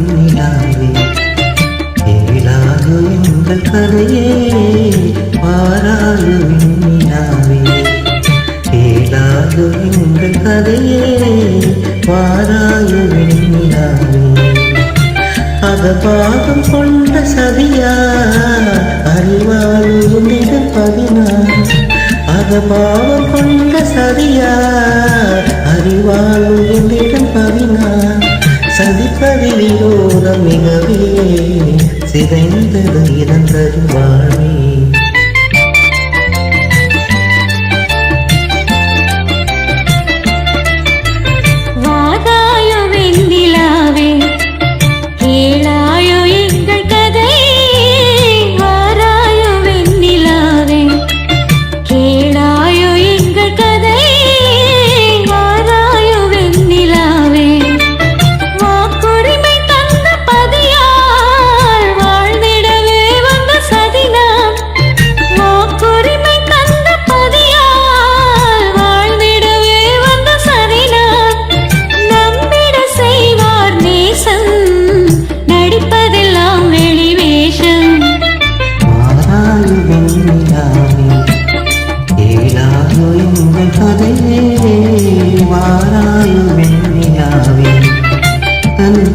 வெண்ணிலாவே கேளாது எங்கள் கதையே வாராது வெண்ணிலாவே கேளாது எங்கள் கதையே வாராது வெண்ணிலாவே அகபாகம் கொண்ட சதியா அறிவாளும் பதினார் அகபாவம் கொண்ட சதியா அறிவாளும் பதினார் சதிப்பதில் விரோதம் மிகவே சிதைந்தது இறந்தது வாழ்வே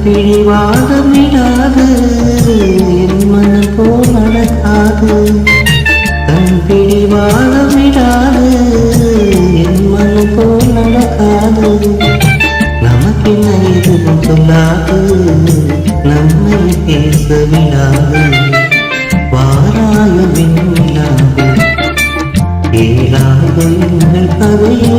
பிழிவாக விடாது என் மனம் போல் நடக்காது தன் பிழிவாக விடாது என் மனம் போல் நடக்காது நமக்கென்ன எதுவும் சொல்லாது நம்மை பேச விடாது வாராய வெண்ணிலாது கேளாது எங்கள் கதையே